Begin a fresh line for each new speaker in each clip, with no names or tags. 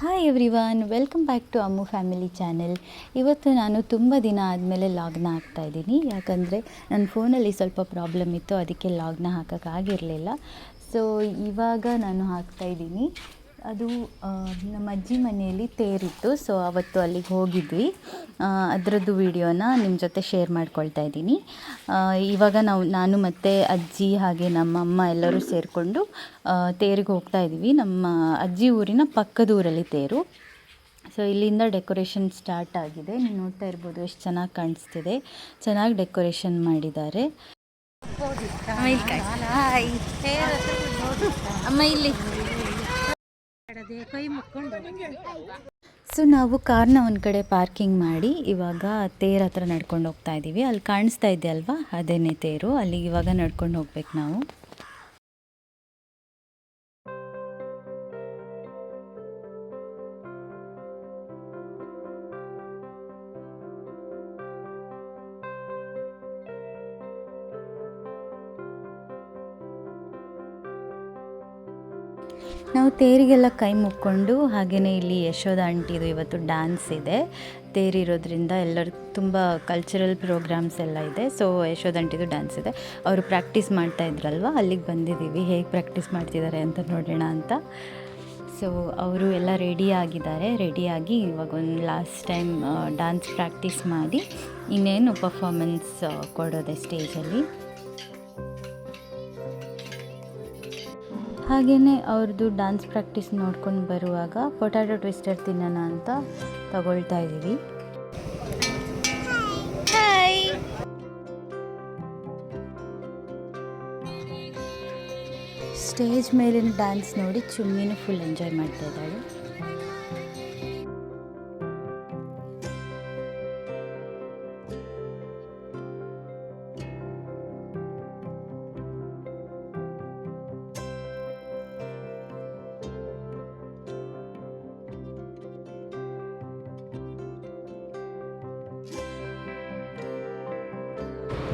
Hi everyone, welcome back to Ammu family channel. ಇವತ್ತು ನಾನು ತುಂಬ ದಿನ ಆದಮೇಲೆ ಲಾಗ್ನ ಹಾಕ್ತಾಯಿದ್ದೀನಿ. ಯಾಕಂದರೆ ನನ್ನ ಫೋನಲ್ಲಿ ಸ್ವಲ್ಪ ಪ್ರಾಬ್ಲಮ್ ಇತ್ತು, ಅದಕ್ಕೆ ಲಾಗ್ನ ಹಾಕೋಕ್ಕಾಗಿರಲಿಲ್ಲ. ಸೊ ಇವಾಗ ನಾನು ಹಾಕ್ತಾಯಿದ್ದೀನಿ. ಅದು ನಮ್ಮ ಅಜ್ಜಿ ಮನೆಯಲ್ಲಿ ತೇರಿತ್ತು, ಸೊ ಅವತ್ತು ಅಲ್ಲಿಗೆ ಹೋಗಿದ್ವಿ. ಅದರದ್ದು ವಿಡಿಯೋನ ನಿಮ್ಮ ಜೊತೆ ಶೇರ್ ಮಾಡ್ಕೊಳ್ತಾ ಇದ್ದೀನಿ. ಇವಾಗ ನಾನು ಮತ್ತು ಅಜ್ಜಿ ಹಾಗೆ ನಮ್ಮಮ್ಮ ಎಲ್ಲರೂ ಸೇರಿಕೊಂಡು ತೇರಿಗೆ ಹೋಗ್ತಾ ಇದ್ದೀವಿ. ನಮ್ಮ ಅಜ್ಜಿ ಊರಿನ ಪಕ್ಕದ ಊರಲ್ಲಿ ತೇರು. ಸೊ ಇಲ್ಲಿಂದ ಡೆಕೋರೇಷನ್ ಸ್ಟಾರ್ಟ್ ಆಗಿದೆ. ನೀವು ನೋಡ್ತಾ ಇರ್ಬೋದು ಎಷ್ಟು ಚೆನ್ನಾಗಿ ಕಾಣಿಸ್ತಿದೆ, ಚೆನ್ನಾಗಿ ಡೆಕೋರೇಷನ್ ಮಾಡಿದ್ದಾರೆ. ಅಮ್ಮ ಇಲ್ಲಿ. ಸೊ ನಾವು ಕಾರ್ನ ಒಂದು ಕಡೆ ಪಾರ್ಕಿಂಗ್ ಮಾಡಿ ಇವಾಗ ತೇರು ಹತ್ರ ನಡ್ಕೊಂಡು ಹೋಗ್ತಾ ಇದ್ದೀವಿ. ಅಲ್ಲಿ ಕಾಣಿಸ್ತಾ ಇದೆ ಅಲ್ವಾ, ಅದೇನೇ ತೇರು. ಅಲ್ಲಿಗೆ ಇವಾಗ ನಡ್ಕೊಂಡು ಹೋಗ್ಬೇಕು ನಾವು. ನಾವು ತೇರಿಗೆಲ್ಲ ಕೈ ಮುಕ್ಕೊಂಡು, ಹಾಗೆಯೇ ಇಲ್ಲಿ ಯಶೋಧ ಆಂಟಿದು ಇವತ್ತು ಡ್ಯಾನ್ಸ್ ಇದೆ. ತೇರಿರೋದ್ರಿಂದ ಎಲ್ಲರೂ ತುಂಬ ಕಲ್ಚರಲ್ ಪ್ರೋಗ್ರಾಮ್ಸ್ ಎಲ್ಲ ಇದೆ. ಸೊ ಯಶೋಧ ಆಂಟಿದು ಡ್ಯಾನ್ಸ್ ಇದೆ. ಅವರು ಪ್ರಾಕ್ಟೀಸ್ ಮಾಡ್ತಾ ಇದ್ರಲ್ವ, ಅಲ್ಲಿಗೆ ಬಂದಿದ್ದೀವಿ. ಹೇಗೆ ಪ್ರಾಕ್ಟೀಸ್ ಮಾಡ್ತಿದ್ದಾರೆ ಅಂತ ನೋಡೋಣ ಅಂತ. ಸೊ ಅವರು ಎಲ್ಲ ರೆಡಿಯಾಗಿ ಇವಾಗ ಒಂದು ಲಾಸ್ಟ್ ಟೈಮ್ ಡ್ಯಾನ್ಸ್ ಪ್ರಾಕ್ಟೀಸ್ ಮಾಡಿ ಇನ್ನೇನು ಪರ್ಫಾರ್ಮೆನ್ಸ್ ಕೊಡೋದೆ ಸ್ಟೇಜಲ್ಲಿ. ಹಾಗೆಯೇ ಅವ್ರದ್ದು ಡ್ಯಾನ್ಸ್ ಪ್ರಾಕ್ಟೀಸ್ ನೋಡ್ಕೊಂಡು ಬರುವಾಗ ಪೊಟ್ಯಾಟೊ ಟ್ವಿಸ್ಟರ್ ತಿನ್ನೋಣ ಅಂತ ತಗೊಳ್ತಾ ಇದ್ದೀವಿ. ಸ್ಟೇಜ್ ಮೇಲಿನ ಡ್ಯಾನ್ಸ್ ನೋಡಿ ಚುಮ್ಮಿನೂ ಫುಲ್ ಎಂಜಾಯ್ ಮಾಡ್ತಾ ಇದ್ದಾಳೆ.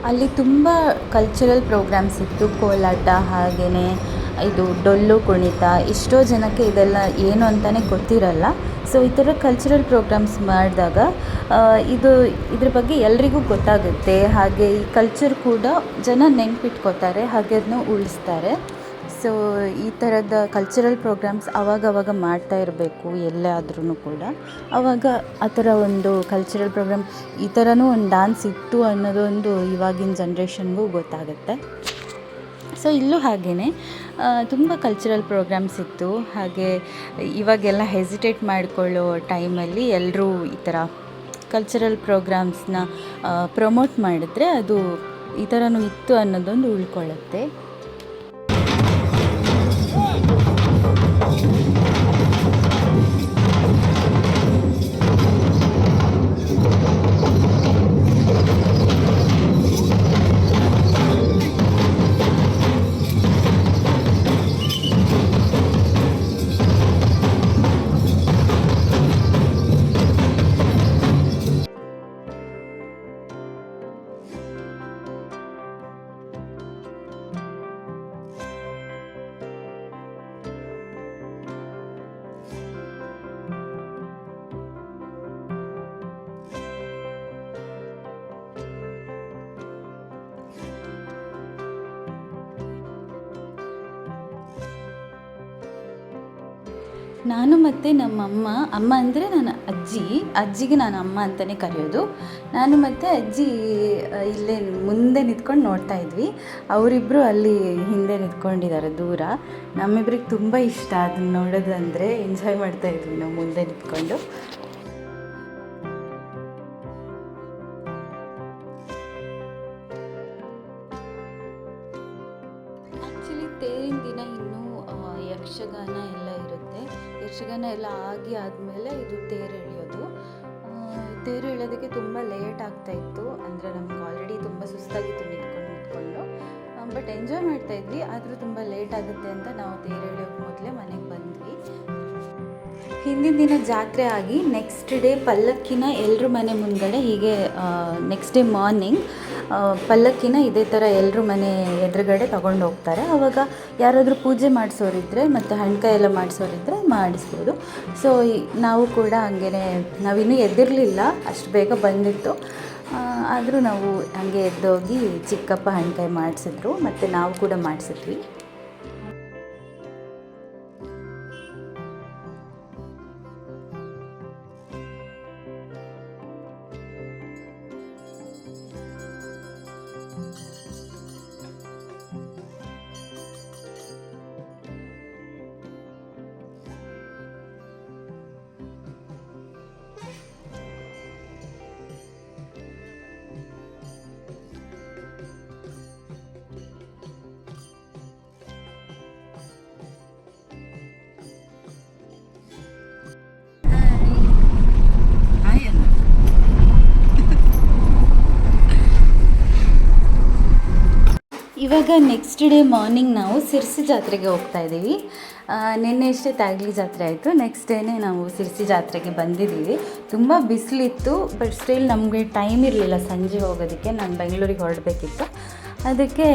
ಅಲ್ಲಿ ತುಂಬ ಕಲ್ಚರಲ್ ಪ್ರೋಗ್ರಾಮ್ಸ್ ಇತ್ತು. ಕೋಲಾಟ, ಹಾಗೆಯೇ ಇದು ಡೊಳ್ಳು ಕುಣಿತ. ಎಷ್ಟೋ ಜನಕ್ಕೆ ಇದೆಲ್ಲ ಏನು ಅಂತಲೇ ಗೊತ್ತಿರಲ್ಲ. ಸೊ ಈ ಥರ ಕಲ್ಚರಲ್ ಪ್ರೋಗ್ರಾಮ್ಸ್ ಮಾಡಿದಾಗ ಇದ್ರ ಬಗ್ಗೆ ಎಲ್ರಿಗೂ ಗೊತ್ತಾಗುತ್ತೆ. ಹಾಗೆ ಈ ಕಲ್ಚರ್ ಕೂಡ ಜನ ನೆನ್ಪಿಟ್ಕೋತಾರೆ, ಹಾಗೆ ಅದನ್ನ ಉಳಿಸ್ತಾರೆ. ಸೊ ಈ ಥರದ ಕಲ್ಚರಲ್ ಪ್ರೋಗ್ರಾಮ್ಸ್ ಆವಾಗವಾಗ ಮಾಡ್ತಾ ಇರಬೇಕು ಎಲ್ಲೇ ಆದ್ರೂ ಕೂಡ. ಆವಾಗ ಆ ಥರ ಒಂದು ಕಲ್ಚರಲ್ ಪ್ರೋಗ್ರಾಮ್, ಈ ಥರನೂ ಒಂದು ಡ್ಯಾನ್ಸ್ ಇತ್ತು ಅನ್ನೋದೊಂದು ಇವಾಗಿನ ಜನ್ರೇಷನ್ಗೂ ಗೊತ್ತಾಗುತ್ತೆ. ಸೊ ಇಲ್ಲೂ ಹಾಗೆಯೇ ತುಂಬ ಕಲ್ಚರಲ್ ಪ್ರೋಗ್ರಾಮ್ಸ್ ಇತ್ತು. ಹಾಗೆ ಇವಾಗೆಲ್ಲ ಹೆಸಿಟೇಟ್ ಮಾಡಿಕೊಳ್ಳೋ ಟೈಮಲ್ಲಿ ಎಲ್ಲರೂ ಈ ಥರ ಕಲ್ಚರಲ್ ಪ್ರೋಗ್ರಾಮ್ಸ್ನ ಪ್ರಮೋಟ್ ಮಾಡಿದ್ರೆ ಅದು ಈ ಥರನೂ ಇತ್ತು ಅನ್ನೋದೊಂದು ಉಳ್ಕೊಳ್ಳುತ್ತೆ. ನಾನು ಮತ್ತು ನಮ್ಮಮ್ಮ, ಅಮ್ಮ ಅಂದರೆ ನನ್ನ ಅಜ್ಜಿಗೆ ನಾನು ಅಮ್ಮ ಅಂತಲೇ ಕರೆಯೋದು. ನಾನು ಮತ್ತು ಅಜ್ಜಿ ಇಲ್ಲೇ ಮುಂದೆ ನಿಂತ್ಕೊಂಡು ನೋಡ್ತಾ ಇದ್ವಿ. ಅವರಿಬ್ಬರು ಅಲ್ಲಿ ಹಿಂದೆ ನಿಂತ್ಕೊಂಡಿದ್ದಾರೆ ದೂರ. ನಮ್ಮಿಬ್ರಿಗೆ ತುಂಬ ಇಷ್ಟ ಅದನ್ನು ನೋಡೋದಂದರೆ. ಎಂಜಾಯ್ ಮಾಡ್ತಾಯಿದ್ವಿ ನಾವು ಮುಂದೆ ನಿಂತ್ಕೊಂಡು. ಆ್ಯಕ್ಚುಲಿ ತೇರಿನ ದಿನ ಇನ್ನೂ ಯಕ್ಷಗಾನ ಎಲ್ಲ ಇರುತ್ತೆ. ಯಕ್ಷಗಾನ ಎಲ್ಲ ಆದಮೇಲೆ ಇದು ತೇರು ಎಳೆಯೋದು. ತೇರು ಎಳೆಯೋದಕ್ಕೆ ತುಂಬ ಲೇಟ್ ಆಗ್ತಾಯಿತ್ತು. ಅಂದರೆ ನಮ್ಗೆ ಆಲ್ರೆಡಿ ತುಂಬ ಸುಸ್ತಾಗಿತ್ತು ನಿಂತ್ಕೊಂಡು. ಬಟ್ ಎಂಜಾಯ್ ಮಾಡ್ತಾಯಿದ್ವಿ. ಆದರೂ ತುಂಬ ಲೇಟ್ ಆಗುತ್ತೆ ಅಂತ ನಾವು ತೇರು ಎಳೆಯೋಕ್ಕೆ ಮೊದಲೇ ಮನೆಗೆ ಬಂದ್ವಿ. ಹಿಂದಿನ ದಿನ ಜಾತ್ರೆ ಆಗಿ ನೆಕ್ಸ್ಟ್ ಡೇ ಪಲ್ಲಕ್ಕಿನ ಎಲ್ಲರ ಮನೆ ಮುಂದ್ಗಡೆ ಹೀಗೆ ನೆಕ್ಸ್ಟ್ ಡೇ ಮಾರ್ನಿಂಗ್ ಪಲ್ಲಕ್ಕಿನ ಇದೇ ಥರ ಎಲ್ಲರೂ ಮನೆ ಎದುರುಗಡೆ ತಗೊಂಡು ಹೋಗ್ತಾರೆ. ಆವಾಗ ಯಾರಾದರೂ ಪೂಜೆ ಮಾಡಿಸೋರಿದ್ದರೆ ಮತ್ತು ಹಣ್ಕಾಯಿ ಎಲ್ಲ ಮಾಡಿಸೋರಿದ್ದರೆ ಮಾಡಿಸ್ಬೋದು. ಸೊ ನಾವು ಕೂಡ ಹಂಗೇ ನಾವಿನ್ನೂ ಎದ್ದಿರಲಿಲ್ಲ, ಅಷ್ಟು ಬೇಗ ಬಂದಿತ್ತು. ಆದರೂ ನಾವು ಹಾಗೆ ಎದ್ದೋಗಿ ಚಿಕ್ಕಪ್ಪ ಹಣ್ಕಾಯಿ ಮಾಡಿಸಿದ್ರು ಮತ್ತು ನಾವು ಕೂಡ ಮಾಡಿಸಿದ್ವಿ. ಇವಾಗ ನೆಕ್ಸ್ಟ್ ಡೇ ಮಾರ್ನಿಂಗ್ ನಾವು ಸಿರ್ಸಿ ಜಾತ್ರೆಗೆ ಹೋಗ್ತಾ ಇದ್ದೀವಿ. ನಿನ್ನೆ ಅಷ್ಟೇ ತಾಗ್ಲಿ ಜಾತ್ರೆ ಆಯಿತು, ನೆಕ್ಸ್ಟ್ ಡೇನೇ ನಾವು ಸಿರ್ಸಿ ಜಾತ್ರೆಗೆ ಬಂದಿದ್ದೀವಿ. ತುಂಬ ಬಿಸಿಲಿತ್ತು, ಬಟ್ ಸ್ಟಿಲ್ ನಮಗೆ ಟೈಮ್ ಇರಲಿಲ್ಲ ಸಂಜೆ ಹೋಗೋದಕ್ಕೆ. ನಾನು ಬೆಂಗಳೂರಿಗೆ ಹೊರಡಬೇಕಿತ್ತು, ಅದಕ್ಕೆ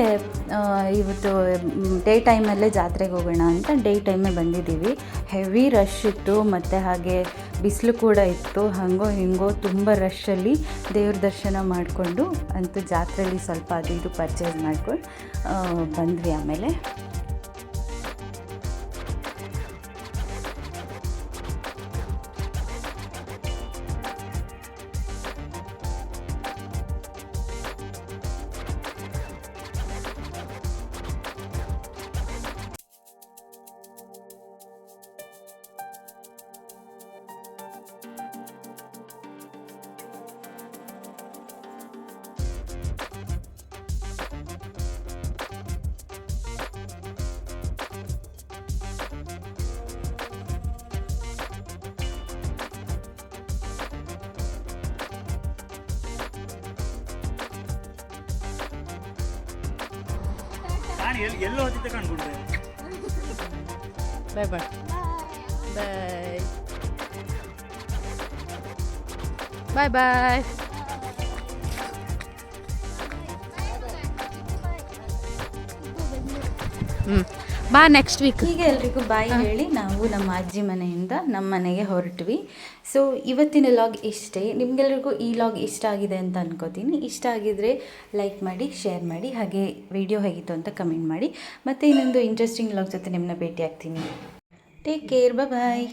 ಇವತ್ತು ಡೇ ಟೈಮಲ್ಲೇ ಜಾತ್ರೆಗೆ ಹೋಗೋಣ ಅಂತ ಡೇ ಟೈಮೇ ಬಂದಿದ್ದೀವಿ. ಹೆವಿ ರಶ್ ಇತ್ತು ಮತ್ತು ಹಾಗೆ ಬಿಸಿಲು ಕೂಡ ಇತ್ತು. ಹಾಗೋ ಹಿಂಗೋ ತುಂಬ ರಶ್ಶಲ್ಲಿ ದೇವ್ರ ದರ್ಶನ ಮಾಡಿಕೊಂಡು ಅಂತೂ ಜಾತ್ರೆಯಲ್ಲಿ ಸ್ವಲ್ಪ ಅದು ಇದು ಪರ್ಚೇಸ್ ಮಾಡ್ಕೊಂಡು ಬಂದ್ವಿ. ಆಮೇಲೆ
ಎಲ್ಲೋ ಹೋಗ್ತಿದ್ದೆ ಕಾಣ್ಕೊಂಡೆ.
ಬಾಯ್ ಬಾಯ್ ಬಾಯ್ ಬಾಯ್ ಬಾಯ್. ಬಾ ನೆಕ್ಸ್ಟ್ ವೀಕ್.
ಹೀಗೆ ಎಲ್ರಿಗೂ ಬಾಯ್ ಹೇಳಿ ನಾವು ನಮ್ಮ ಅಜ್ಜಿ ಮನೆಯಿಂದ ನಮ್ಮ ಮನೆಗೆ ಹೊರಟ್ವಿ. ಸೊ ಇವತ್ತಿನ ಲಾಗ್ ಇಷ್ಟೇ. ನಿಮಗೆಲ್ರಿಗೂ ಈ ಲಾಗ್ ಇಷ್ಟ ಆಗಿದೆ ಅಂತ ಅನ್ಕೋತೀನಿ. ಇಷ್ಟ ಆಗಿದರೆ ಲೈಕ್ ಮಾಡಿ, ಶೇರ್ ಮಾಡಿ, ಹಾಗೆ ವಿಡಿಯೋ ಹೇಗಿತ್ತು ಅಂತ ಕಮೆಂಟ್ ಮಾಡಿ. ಮತ್ತು ಇನ್ನೊಂದು ಇಂಟ್ರೆಸ್ಟಿಂಗ್ ಲಾಗ್ ಜೊತೆ ನಿಮ್ಮನ್ನ ಭೇಟಿ ಆಗ್ತೀನಿ. ಟೇಕ್ ಕೇರ್, ಬಾಯ್.